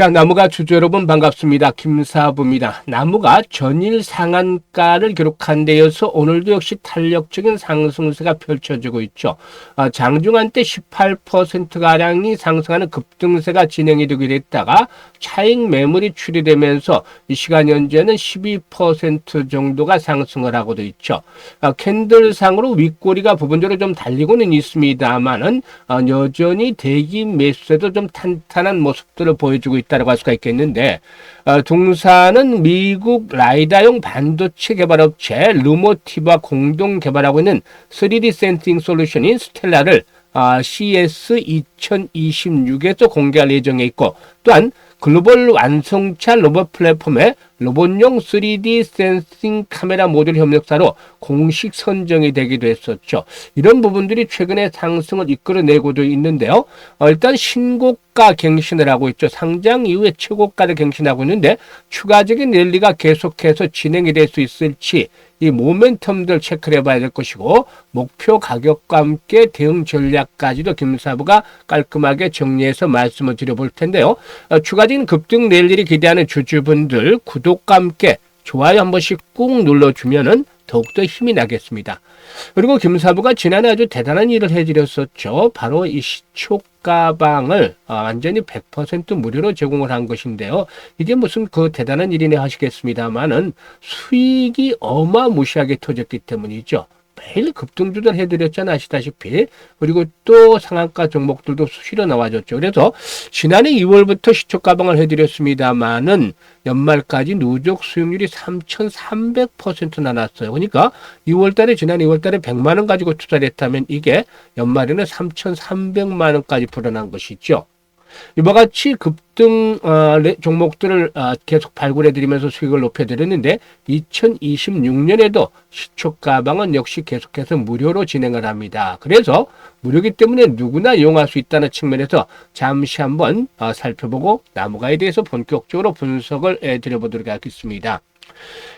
자, 나무가 주주 여러분 반갑습니다. 김사부입니다. 나무가 전일 상한가를 기록한 데 이어서 오늘도 역시 탄력적인 상승세가 펼쳐지고 있죠. 장중한 때 18%가량이 상승하는 급등세가 진행이 되기도 했다가 차익 매물이 출이되면서 이 시간 현재는 12% 정도가 상승을 하고도 있죠. 캔들상으로 윗꼬리가 부분적으로 좀 달리고는 있습니다만은 여전히 대기 매수세도 좀 탄탄한 모습들을 보여주고 있다고 할 수가 있겠는데, 동사는 미국 라이다용 반도체 개발업체 루모티브와 공동 개발하고 있는 3D 센싱 솔루션인 스텔라를 CES 2026에서 공개할 예정에 있고, 또한 글로벌 완성차 로봇 플랫폼에 로봇용 3D 센싱 카메라 모듈 협력사로 공식 선정이 되기도 했었죠. 이런 부분들이 최근에 상승을 이끌어내고도 있는데요. 일단 신고가 갱신을 하고 있죠. 상장 이후에 최고가를 갱신하고 있는데 추가적인 랠리가 계속해서 진행이 될 수 있을지 이 모멘텀들 체크를 해봐야 될 것이고, 목표 가격과 함께 대응 전략까지도 김사부가 깔끔하게 정리해서 말씀을 드려볼 텐데요. 추가적인 급등 랠리를 기대하는 주주분들 구독과 함께 좋아요 한 번씩 꾹 눌러주면은 더욱더 힘이 나겠습니다. 그리고 김사부가 지난해 아주 대단한 일을 해드렸었죠. 바로 이 시초 가방을 완전히 100% 무료로 제공을 한 것인데요. 이게 무슨 그 대단한 일이네 하시겠습니다만은 수익이 어마무시하게 터졌기 때문이죠. 매일 급등주들 해드렸잖아 아시다시피. 그리고 또 상한가 종목들도 수시로 나와줬죠. 그래서 지난해 2월부터 시초 가방을 해드렸습니다만은 연말까지 누적 수익률이 3,300%나 났어요. 그러니까 2월달에 지난 2월달에 100만 원 가지고 투자를 했다면 이게 연말에는 3,300만 원까지 불어난 것이죠. 이와 같이 급등 종목들을 계속 발굴해드리면서 수익을 높여드렸는데 2026년에도 시초가방은 역시 계속해서 무료로 진행을 합니다. 그래서 무료이기 때문에 누구나 이용할 수 있다는 측면에서 잠시 한번 살펴보고 나무가에 대해서 본격적으로 분석을 해드려보도록 하겠습니다.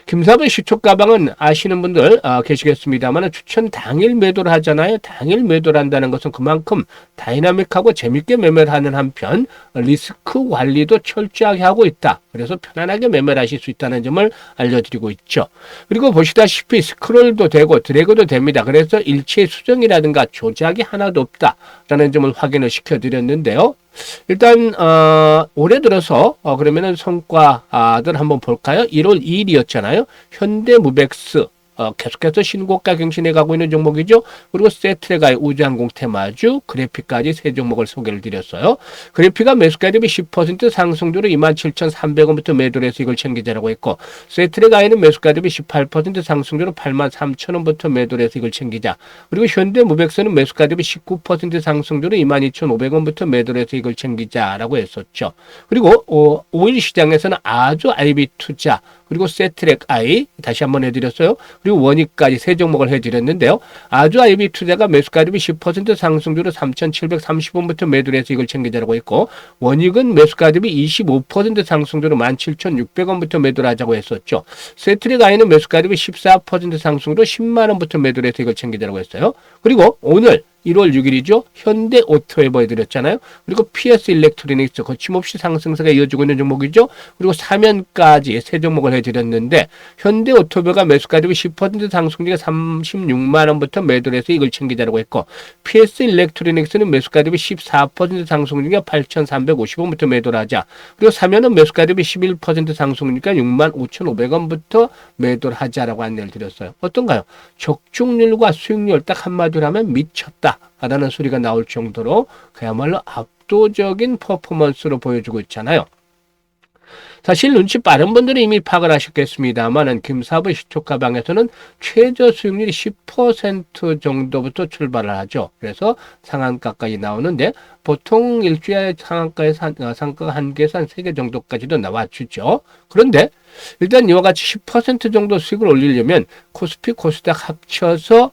김사부 시초가방은 아시는 분들 계시겠습니다만 추천 당일 매도를 하잖아요. 당일 매도를 한다는 것은 그만큼 다이나믹하고 재밌게 매매를 하는 한편 리스크 관리도 철저하게 하고 있다. 그래서 편안하게 매매를 하실 수 있다는 점을 알려드리고 있죠. 그리고 보시다시피 스크롤도 되고 드래그도 됩니다. 그래서 일체 수정이라든가 조작이 하나도 없다라는 점을 확인을 시켜드렸는데요. 일단 올해 들어서 그러면은 성과들 한번 볼까요? 1월 2일이었잖아요. 현대무벡스 계속해서 신고가 갱신해 가고 있는 종목이죠. 그리고 세트레가의 우주항공 테마주, 그래픽까지 세 종목을 소개를 드렸어요. 그래픽가 매수가 대비 10% 상승률로 27,300원부터 매도를 해서 이걸 챙기자라고 했고, 세트레가에는 매수가 대비 18% 상승률로 83,000원부터 매도를 해서 이걸 챙기자. 그리고 현대무벡스는 매수가 대비 19% 상승률로 22,500원부터 매도를 해서 이걸 챙기자라고 했었죠. 그리고 5일 시장에서는 아주 IB투자, 그리고 세트렉 I 다시 한번 해드렸어요. 그리고 원익까지 세 종목을 해드렸는데요. 아주 IB투자가 매수가 대비 10% 상승률로 3,730원부터 매도를 해서 이걸 챙기자라고 했고, 원익은 매수가 대비 25% 상승률로 17,600원부터 매도를 하자고 했었죠. 세트렉 I는 매수가 대비 14% 상승률로 10만원부터 매도를 해서 이걸 챙기자라고 했어요. 그리고 오늘 1월 6일이죠. 현대오토웨버 해드렸잖아요. 그리고 PS 일렉트로닉스 거침없이 상승세가 이어지고 있는 종목이죠. 그리고 사면까지 세 종목을 해드렸는데 현대오토웨버가 매수가 대비 10% 상승률이 36만원부터 매도를 해서 이걸 챙기자라고 했고, PS 일렉트로닉스는 매수가 대비 14% 상승률이 8,350원부터 매도를 하자. 그리고 사면은 매수가 대비 11% 상승률이니까 65,500원부터 매도를 하자라고 안내를 드렸어요. 어떤가요? 적중률과 수익률 딱 한마디로 하면 미쳤다 라는 소리가 나올 정도로 그야말로 압도적인 퍼포먼스로 보여주고 있잖아요. 사실 눈치 빠른 분들은 이미 파악을 하셨겠습니다만 김사부 시초가방에서는 최저 수익률이 10% 정도부터 출발을 하죠. 그래서 상한가까지 나오는데 보통 일주일에 상한가가 한 개에서 한 3개 정도까지도 나와주죠. 그런데 일단 이와 같이 10% 정도 수익을 올리려면 코스피, 코스닥 합쳐서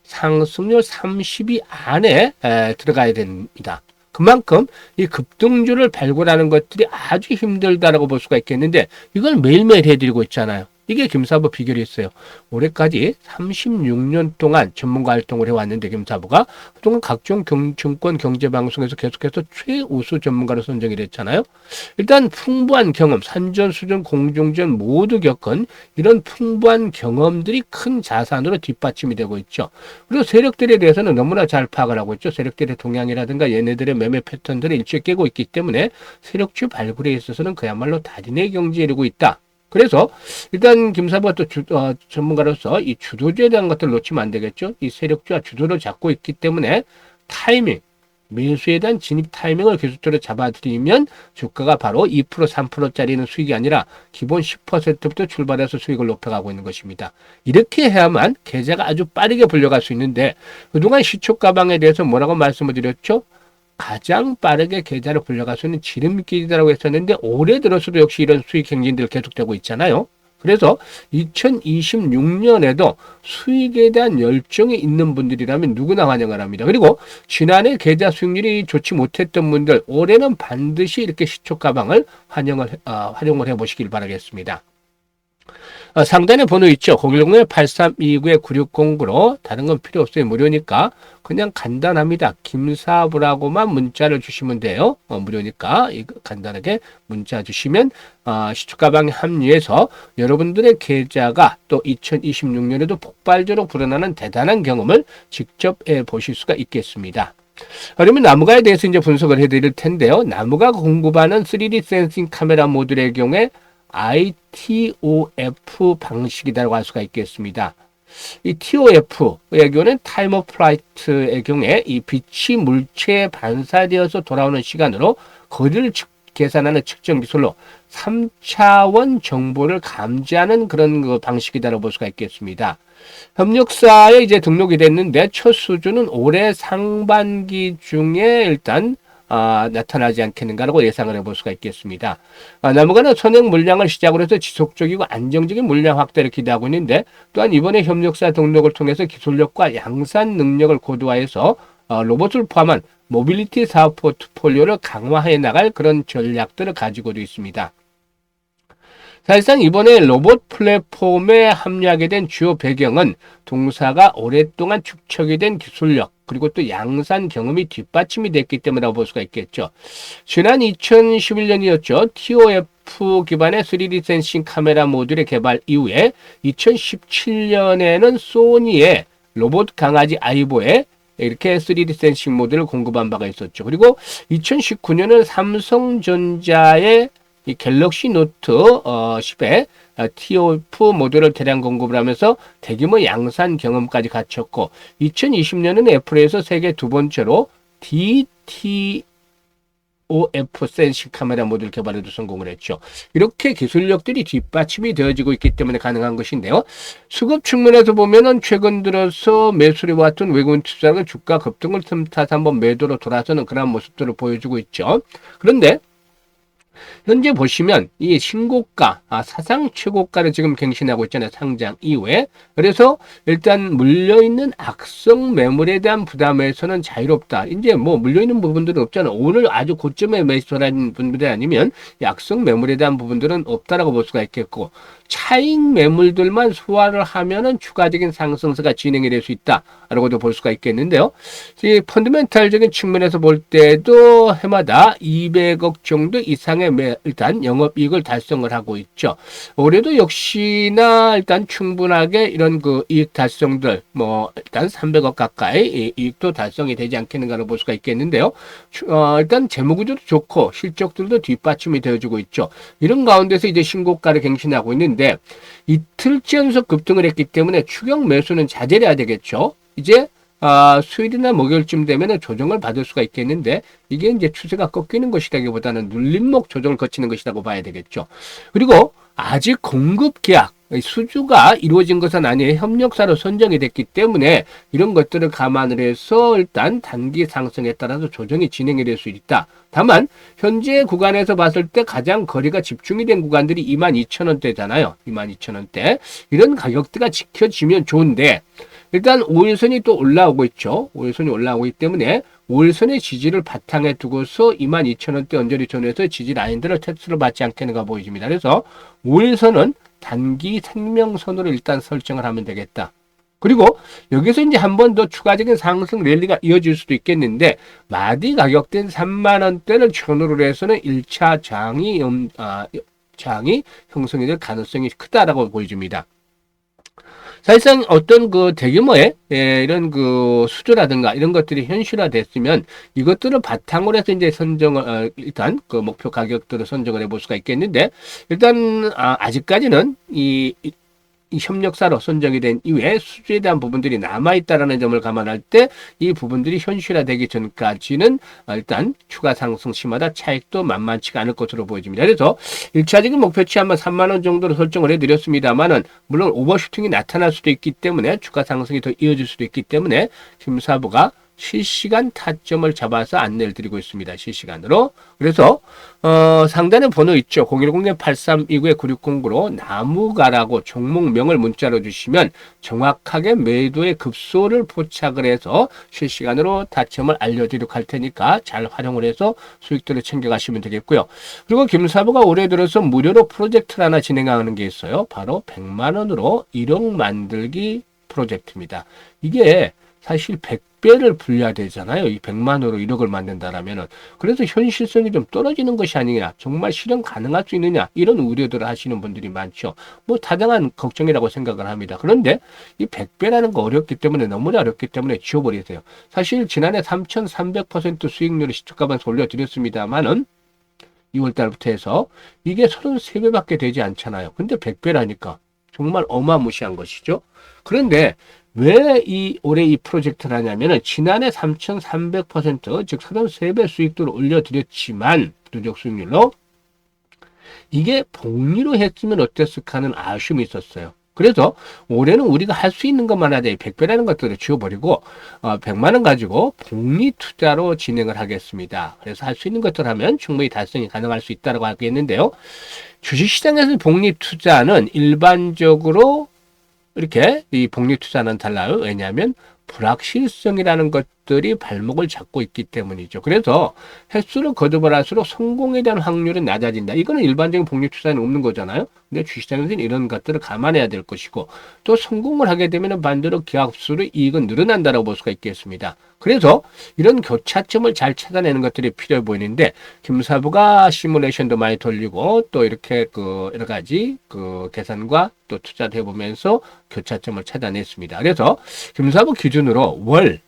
상승률 30위 안에 들어가야 됩니다. 그만큼 이 급등주를 발굴하는 것들이 아주 힘들다라고 볼 수가 있겠는데 이걸 매일매일 해드리고 있잖아요. 이게 김사부 비결이 있어요. 올해까지 36년 동안 전문가 활동을 해왔는데 김사부가 그동안 각종 증권 경제방송에서 계속해서 최우수 전문가로 선정이 됐잖아요. 일단 풍부한 경험, 산전수전, 공중전 모두 겪은 이런 풍부한 경험들이 큰 자산으로 뒷받침이 되고 있죠. 그리고 세력들에 대해서는 너무나 잘 파악을 하고 있죠. 세력들의 동향이라든가 얘네들의 매매 패턴들을 일찍 깨고 있기 때문에 세력주 발굴에 있어서는 그야말로 달인의 경지에 이르고 있다. 그래서 일단 김사부가 또 전문가로서 이 주도주에 대한 것들을 놓치면 안 되겠죠. 이 세력주와 주도를 잡고 있기 때문에 타이밍, 매수에 대한 진입 타이밍을 기술적으로 잡아들이면 주가가 바로 2%, 3%짜리는 수익이 아니라 기본 10%부터 출발해서 수익을 높여가고 있는 것입니다. 이렇게 해야만 계좌가 아주 빠르게 불려갈 수 있는데 그동안 시초가방에 대해서 뭐라고 말씀을 드렸죠? 가장 빠르게 계좌를 불려갈 수 있는 지름길이라고 했었는데 올해 들어서도 역시 이런 수익 행진들 계속되고 있잖아요. 그래서 2026년에도 수익에 대한 열정이 있는 분들이라면 누구나 환영을 합니다. 그리고 지난해 계좌 수익률이 좋지 못했던 분들 올해는 반드시 이렇게 시초가방을 활용을 해보시길 바라겠습니다. 상단에 번호 있죠. 010-8329-9609로 다른 건 필요 없어요. 무료니까 그냥 간단합니다. 김사부라고만 문자를 주시면 돼요. 무료니까 간단하게 문자 주시면 시초가방에 합류해서 여러분들의 계좌가 또 2026년에도 폭발적으로 불어나는 대단한 경험을 직접 해보실 수가 있겠습니다. 그러면 나무가에 대해서 이제 분석을 해드릴 텐데요. 나무가 공급하는 3D 센싱 카메라 모듈의 경우에 ITOF 방식이라고 할 수가 있겠습니다. 이 TOF의 경우는 타임 오브 플라이트의 경우에 이 빛이 물체에 반사되어서 돌아오는 시간으로 거리를 계산하는 측정 기술로 3차원 정보를 감지하는 그런 그 방식이라고 볼 수가 있겠습니다. 협력사에 이제 등록이 됐는데 첫 수주는 올해 상반기 중에 일단 나타나지 않겠는가라고 예상을 해볼 수가 있겠습니다. 나무가는 선행 물량을 시작으로 해서 지속적이고 안정적인 물량 확대를 기대하고 있는데 또한 이번에 협력사 등록을 통해서 기술력과 양산 능력을 고도화해서 로봇을 포함한 모빌리티 사업 포트폴리오를 강화해 나갈 그런 전략들을 가지고도 있습니다. 사실상 이번에 로봇 플랫폼에 합류하게 된 주요 배경은 동사가 오랫동안 축적이 된 기술력 그리고 또 양산 경험이 뒷받침이 됐기 때문이라고 볼 수가 있겠죠. 지난 2011년이었죠. TOF 기반의 3D 센싱 카메라 모듈의 개발 이후에 2017년에는 소니의 로봇 강아지 아이보에 이렇게 3D 센싱 모듈을 공급한 바가 있었죠. 그리고 2019년은 삼성전자의 이 갤럭시 노트 10에 TOF 모듈을 대량 공급을 하면서 대규모 양산 경험까지 갖췄고 2020년은 애플에서 세계 두 번째로 DTOF 센싱 카메라 모듈 개발에도 성공을 했죠. 이렇게 기술력들이 뒷받침이 되어지고 있기 때문에 가능한 것인데요. 수급 측면에서 보면은 최근 들어서 매수를 왔던 외국인 투자가 주가 급등을 틈타서 한번 매도로 돌아서는 그런 모습들을 보여주고 있죠. 그런데 현재 보시면 이 신고가, 사상 최고가를 지금 갱신하고 있잖아요. 상장 이후에. 그래서 일단 물려있는 악성 매물에 대한 부담에서는 자유롭다. 이제 뭐 물려있는 부분들은 없잖아요. 오늘 아주 고점에 매수하는 분들이 아니면 이 악성 매물에 대한 부분들은 없다라고 볼 수가 있겠고 차익 매물들만 소화를 하면은 추가적인 상승세가 진행이 될 수 있다라고도 볼 수가 있겠는데요. 이 펀더멘탈적인 측면에서 볼 때도 해마다 200억 정도 이상의 일단 영업이익을 달성을 하고 있죠. 올해도 역시나 일단 충분하게 이런 그 이익 달성들 뭐 일단 300억 가까이 이익도 달성이 되지 않겠는가로 볼 수가 있겠는데요. 일단 재무구조도 좋고 실적들도 뒷받침이 되어주고 있죠. 이런 가운데서 이제 신고가를 갱신하고 있는데 이틀째 연속 급등을 했기 때문에 추격 매수는 자제해야 되겠죠. 이제 수요일이나 목요일쯤 되면 조정을 받을 수가 있겠는데 이게 이제 추세가 꺾이는 것이라기보다는 눌림목 조정을 거치는 것이라고 봐야 되겠죠. 그리고 아직 공급 계약 수주가 이루어진 것은 아니에요. 협력사로 선정이 됐기 때문에 이런 것들을 감안을 해서 일단 단기 상승에 따라서 조정이 진행이 될 수 있다. 다만 현재 구간에서 봤을 때 가장 거리가 집중이 된 구간들이 22,000원대잖아요. 22,000원대. 이런 가격대가 지켜지면 좋은데 일단 5일선이 또 올라오고 있죠. 5일선이 올라오고 있기 때문에 5일선의 지지를 바탕에 두고서 22,000원대 언저리 전후에서 지지 라인들을 테스트를 받지 않겠는가 보여집니다. 그래서 5일선은 단기 생명선으로 일단 설정을 하면 되겠다. 그리고 여기서 이제 한 번 더 추가적인 상승 랠리가 이어질 수도 있겠는데, 마디 가격대인 3만 원대를 전후로 해서는 1차 장이 형성이 될 가능성이 크다라고 보여집니다. 사실상 어떤 그 대규모의 이런 그 수주라든가 이런 것들이 현실화됐으면 이것들을 바탕으로 해서 이제 선정을 일단 그 목표 가격들을 선정을 해볼 수가 있겠는데, 일단 아직까지는 이 협력사로 선정이 된 이후에 수주에 대한 부분들이 남아있다라는 점을 감안할 때 이 부분들이 현실화되기 전까지는 일단 추가 상승 시마다 차익도 만만치가 않을 것으로 보여집니다. 그래서 1차적인 목표치 한번 3만 원 정도로 설정을 해드렸습니다만은, 물론 오버슈팅이 나타날 수도 있기 때문에 추가 상승이 더 이어질 수도 있기 때문에 김사부가 실시간 타점을 잡아서 안내를 드리고 있습니다. 실시간으로. 그래서 상단에 번호 있죠. 010-8329-9609로 나무가라고 종목명을 문자로 주시면 정확하게 매도의 급소를 포착을 해서 실시간으로 타점을 알려드리도록 할 테니까 잘 활용을 해서 수익들을 챙겨가시면 되겠고요. 그리고 김사부가 올해 들어서 무료로 프로젝트를 하나 진행하는 게 있어요. 바로 100만 원으로 1억 만들기 프로젝트입니다. 이게 사실 100배를 불려야 되잖아요. 이 100만 원으로 1억을 만든다라면은. 그래서 현실성이 좀 떨어지는 것이 아니냐, 정말 실현 가능할 수 있느냐, 이런 우려들을 하시는 분들이 많죠. 뭐 타당한 걱정이라고 생각을 합니다. 그런데 이 100배라는 거 어렵기 때문에, 너무나 어렵기 때문에 지워버리세요. 사실 지난해 3,300% 수익률을 시초가반에서 올려드렸습니다만은 2월 달부터 해서 이게 33배밖에 되지 않잖아요. 근데 100배라니까 정말 어마무시한 것이죠. 그런데 왜 올해 이 프로젝트를 하냐면은, 지난해 3,300%, 즉 33배 수익도를 올려드렸지만, 누적 수익률로, 이게 복리로 했으면 어땠을까 하는 아쉬움이 있었어요. 그래서 올해는 우리가 할 수 있는 것만 하자, 100배라는 것들을 지워버리고 100만 원 가지고 복리 투자로 진행을 하겠습니다. 그래서 할 수 있는 것들 하면 충분히 달성이 가능할 수 있다고 하겠는데요. 주식시장에서 복리 투자는 일반적으로 이렇게 이 복리 투자는 달라요. 왜냐하면 불확실성이라는 것들이 발목을 잡고 있기 때문이죠. 그래서 횟수를 거듭을 할수록 성공에 대한 확률은 낮아진다. 이거는 일반적인 복리 투자는 없는 거잖아요. 근데 주식시장에서는 이런 것들을 감안해야 될 것이고, 또 성공을 하게 되면 반대로 기하급수로 이익은 늘어난다고 볼 수가 있겠습니다. 그래서 이런 교차점을 잘 찾아내는 것들이 필요해 보이는데, 김사부가 시뮬레이션도 많이 돌리고 또 이렇게 그 여러 가지 그 계산과 또 투자를 해보면서 교차점을 찾아냈습니다. 그래서 김사부 기준으로 월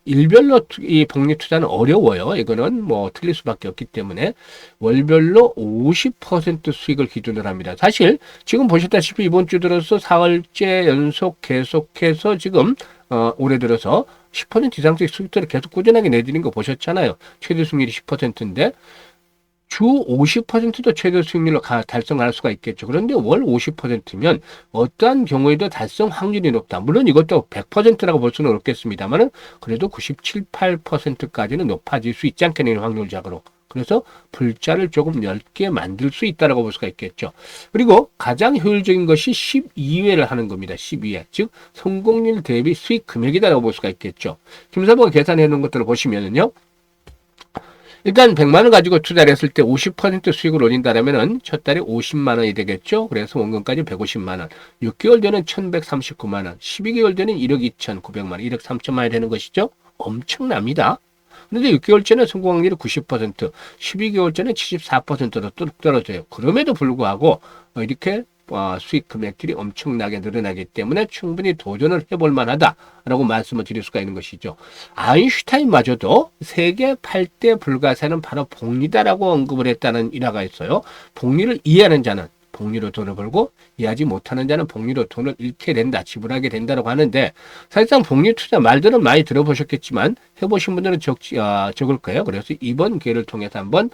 일별로 이 복리 투자는 어려워요. 이거는 뭐 틀릴 수밖에 없기 때문에 월별로 50% 수익을 기준으로 합니다. 사실 지금 보셨다시피 이번 주 들어서 4월째 연속 계속해서 지금 올해 들어서 10% 이상씩 수익들을 계속 꾸준하게 내드린 거 보셨잖아요. 최대 수익률이 10%인데 주 50%도 최대 수익률로 달성할 수가 있겠죠. 그런데 월 50%면 어떠한 경우에도 달성 확률이 높다. 물론 이것도 100%라고 볼 수는 없겠습니다만 그래도 97, 8%까지는 높아질 수 있지 않겠느냐, 확률적으로. 그래서 불자를 조금 넓게 만들 수 있다고 볼 수가 있겠죠. 그리고 가장 효율적인 것이 12회를 하는 겁니다. 12회. 즉 성공률 대비 수익 금액이다라고 볼 수가 있겠죠. 김사부가 계산해 놓은 것들을 보시면은요. 일단 100만 원 가지고 투자를 했을 때 50% 수익을 올린다면은 첫 달에 50만 원이 되겠죠. 그래서 원금까지 150만 원. 6개월 뒤는 1,139만 원. 12개월 뒤는 1억 2,900만 원. 1억 3천만 원이 되는 것이죠. 엄청납니다. 그런데 6개월째는 성공 확률이 90%, 12개월째는 74%로 뚝 떨어져요. 그럼에도 불구하고 이렇게 수익 금액들이 엄청나게 늘어나기 때문에 충분히 도전을 해볼 만하다라고 말씀을 드릴 수가 있는 것이죠. 아인슈타인마저도 세계 8대 불가사는 바로 복리다라고 언급을 했다는 일화가 있어요. 복리를 이해하는 자는 복리로 돈을 벌고 이해하지 못하는 자는 복리로 돈을 잃게 된다, 지불하게 된다라고 하는데, 사실상 복리 투자 말들은 많이 들어보셨겠지만 해보신 분들은 적을 거예요. 그래서 이번 기회를 통해서 한번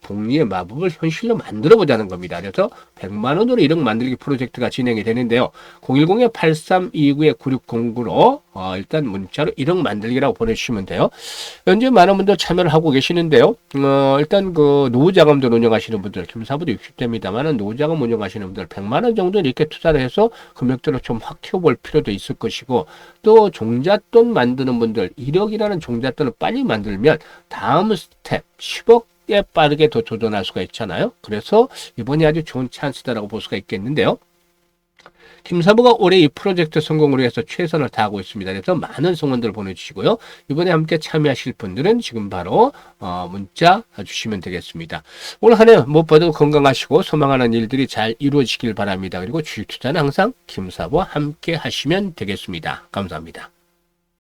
복리의 마법을 현실로 만들어 보자는 겁니다. 그래서 100만 원으로 1억 만들기 프로젝트가 진행이 되는데요. 010-8329-9609로 일단 문자로 1억 만들기라고 보내주시면 돼요. 현재 많은 분들 참여를 하고 계시는데요. 일단 그 노후자금들 운영하시는 분들, 김사부도 60대입니다만 노후자금 운영하시는 분들 100만 원 정도 이렇게 투자를 해서 금액들을 좀 확 키워볼 필요도 있을 것이고, 또 종잣돈 만드는 분들 1억이라는 종잣돈을 빨리 만들면 다음 스텝 10억 때 빠르게 더 도전할 수가 있잖아요. 그래서 이번이 아주 좋은 찬스다라고 볼 수가 있겠는데요. 김사부가 올해 이 프로젝트 성공을 위해서 최선을 다하고 있습니다. 그래서 많은 성원들을 보내주시고요. 이번에 함께 참여하실 분들은 지금 바로 문자 주시면 되겠습니다. 올 한 해 무엇보다도 건강하시고 소망하는 일들이 잘 이루어지길 바랍니다. 그리고 주식 투자는 항상 김사부와 함께 하시면 되겠습니다. 감사합니다.